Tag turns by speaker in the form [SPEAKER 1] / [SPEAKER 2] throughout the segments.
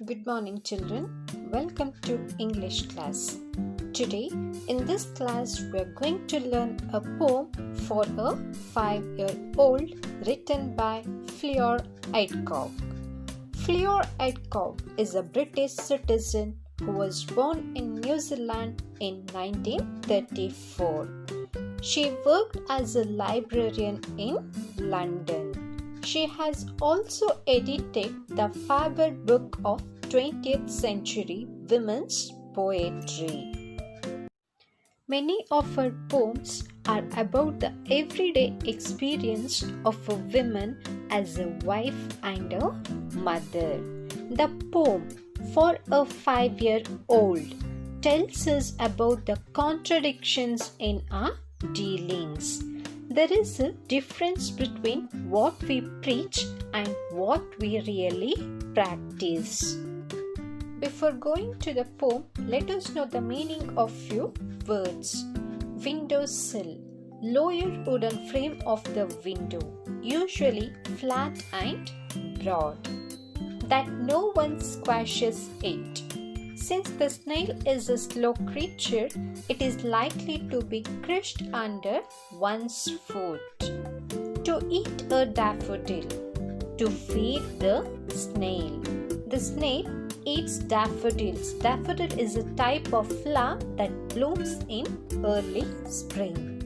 [SPEAKER 1] Good morning, children. Welcome to English class. Today, in this class, we are going to learn a poem for a 5-year-old written by Fleur Aycock. Fleur Aycock is a British citizen who was born in New Zealand in 1934. She worked as a librarian in London. She has also edited the Faber Book of 20th Century Women's Poetry. Many of her poems are about the everyday experience of a woman as a wife and a mother. The poem For a 5-year-old tells us about the contradictions in our dealings. There is a difference between what we preach and what we really practice. Before going to the poem, let us know the meaning of few words. Windowsill, lower wooden frame of the window, usually flat and broad, that no one squashes it. Since the snail is a slow creature, it is likely to be crushed under one's foot. To eat a daffodil, to feed the snail. The snail eats daffodils. Daffodil is a type of flower that blooms in early spring.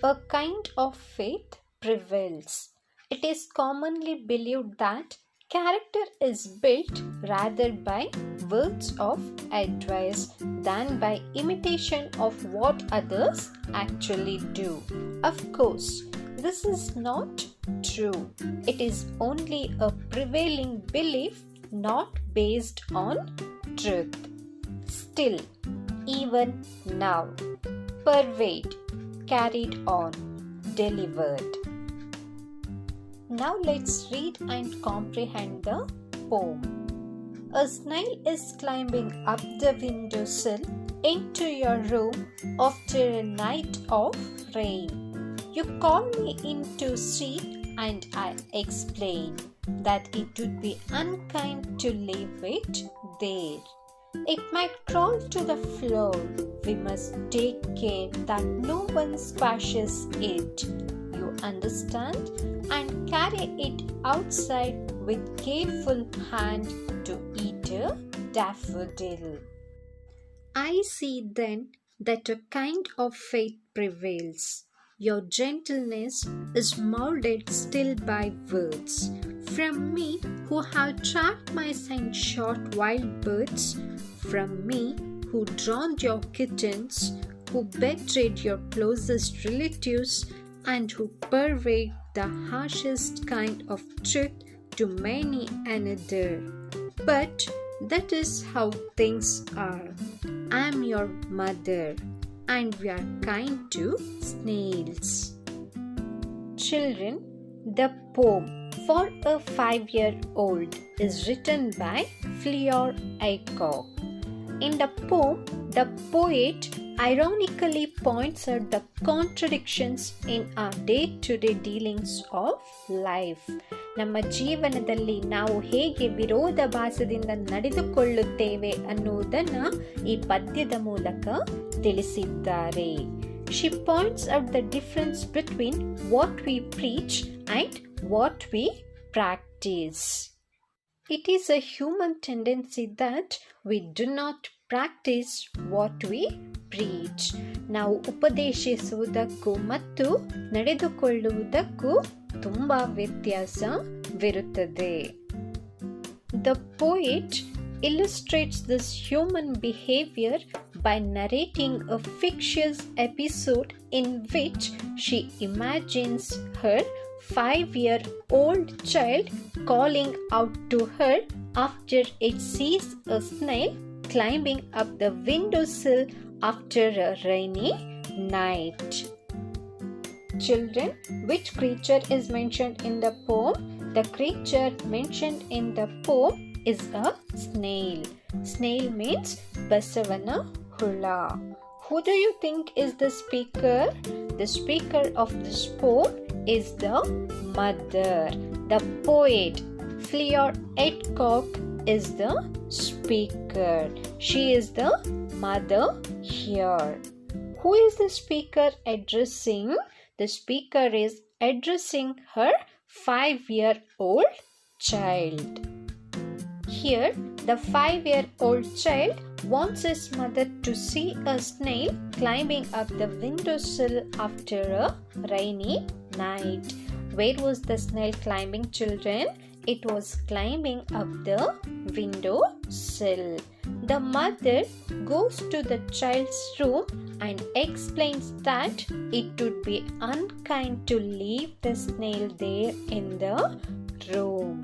[SPEAKER 1] A kind of faith prevails. It is commonly believed that character is built rather by words of advice than by imitation of what others actually do. Of course, this is not true. It is only a prevailing belief not based on truth. Still, even now, pervade, carried on, delivered. Now let's read and comprehend the poem. A snail is climbing up the windowsill into your room after a night of rain. You call me in to see, and I explain that it would be unkind to leave it there. It might crawl to the floor. We must take care that no one squashes it. You understand? And carry it outside with careful hand to eat a daffodil. I see then that a kind of faith prevails. Your gentleness is molded still by words. From me who have trapped mice and shot wild birds, from me who drowned your kittens, who betrayed your closest relatives, and who pervade the harshest kind of truth to many another. But that is how things are. I am your mother, and we are kind to snails. Children, the poem For a 5-year-old is written by Fleur Aycock. In the poem, the poet ironically points out the contradictions in our day-to-day dealings of life. ನಮ್ಮ ಜೀವನದಲ್ಲಿ ನಾವು ಹೇಗೆ ವಿರೋಧಾಭಾಸದಿಂದ ನಡೆದುಕೊಳ್ಳುತ್ತೇವೆ ಅನ್ನುವುದನ್ನು ಈ ಪದ್ಯದ ಮೂಲಕ ತಿಳಿಸಿದ್ದಾರೆ. She points out the difference between what we preach and what we practice. It is a human tendency that we do not practice what we preach. ನಾವು ಉಪದೇಶಿಸುವುದಕ್ಕೂ ಮತ್ತು ನಡೆದುಕೊಳ್ಳುವುದಕ್ಕೂ ತುಂಬಾ ವ್ಯತ್ಯಾಸವಿರುತ್ತದೆ. The poet illustrates this human behavior by narrating a fictitious episode in which she imagines her 5-year-old child calling out to her after it sees a snail climbing up the windowsill after a rainy night. Children, which creature is mentioned in the poem? The creature mentioned in the poem is a snail. Snail means Basavana Hula. Who do you think is the speaker? The speaker of this poem is the mother. The poet Fleur Aycock is the speaker. She is the mother here. Who is the speaker addressing? The speaker is addressing her 5-year-old child. Here, the 5-year-old child wants his mother to see a snail climbing up the windowsill after a rainy night. Where was the snail climbing, children? It was climbing up the windowsill. The mother goes to the child's room and explains that it would be unkind to leave the snail there in the room.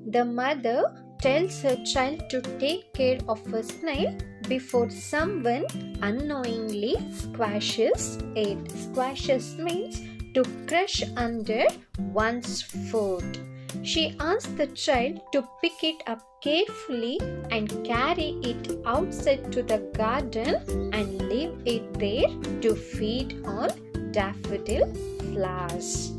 [SPEAKER 1] The mother tells her child to take care of a snail before someone unknowingly squashes it. Squashes means to crush under one's foot. She asks the child to pick it up carefully and carry it outside to the garden and leave it there to feed on daffodil flowers.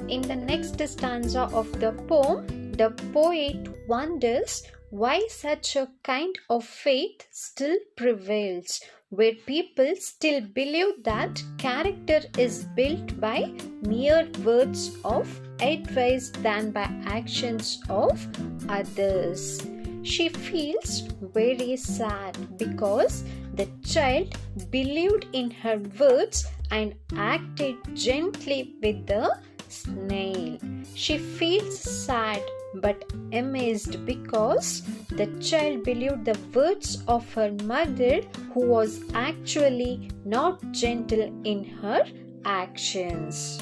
[SPEAKER 1] In the next stanza of the poem, the poet wonders why such a kind of faith still prevails, where people still believe that character is built by mere words of advice than by actions of others. She feels very sad because the child believed in her words and acted gently with the snail. She feels sad but amazed because the child believed the words of her mother, who was actually not gentle in her actions.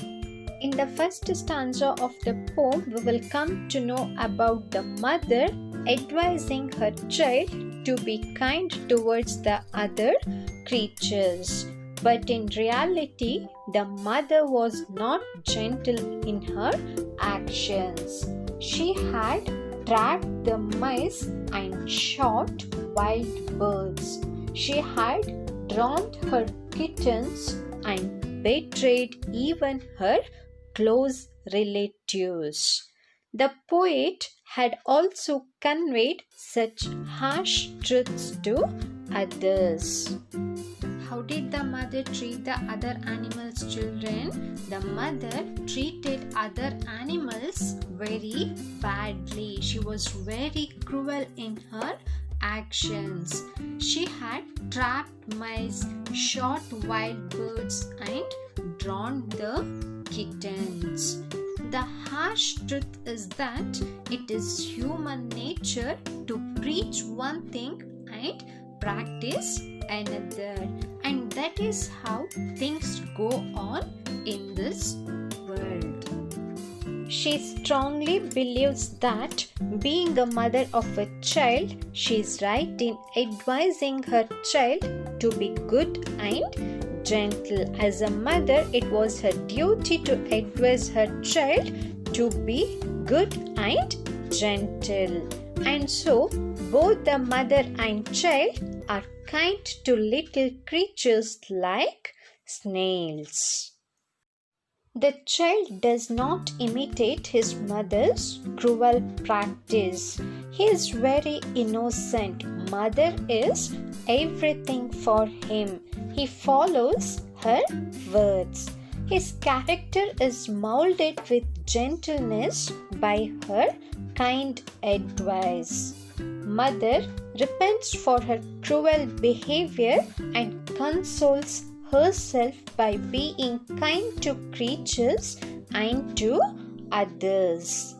[SPEAKER 1] In the first stanza of the poem, we will come to know about the mother advising her child to be kind towards the other creatures. But in reality, the mother was not gentle in her actions. She had trapped the mice and shot wild birds. She had drowned her kittens and betrayed even her close relatives. The poet had also conveyed such harsh truths to others. How did the mother treat the other animals, children? The mother treated other animals very badly. She was very cruel in her actions. She had trapped mice, shot wild birds, and drowned the kittens. The harsh truth is that it is human nature to preach one thing and practice another, and that is how things go on in this world. She strongly believes that being a mother of a child, she is right in advising her child to be good and gentle. As a mother, it was her duty to advise her child to be good and gentle. And so, both the mother and child are kind to little creatures like snails. The child does not imitate his mother's cruel practice. He is very innocent. Mother is everything for him. He follows her words. His character is molded with gentleness by her kind advice. Mother repents for her cruel behavior and consoles herself by being kind to creatures and to others.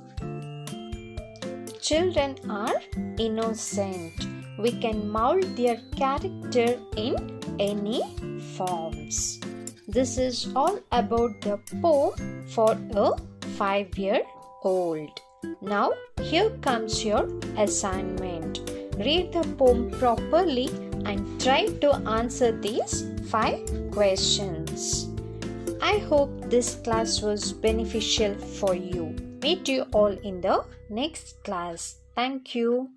[SPEAKER 1] Children are innocent. We can mold their character in any forms. This is all about the poem for a 5-year-old. Now, here comes your assignment. Read the poem properly and try to answer these 5 questions. I hope this class was beneficial for you. Meet you all in the next class. Thank you.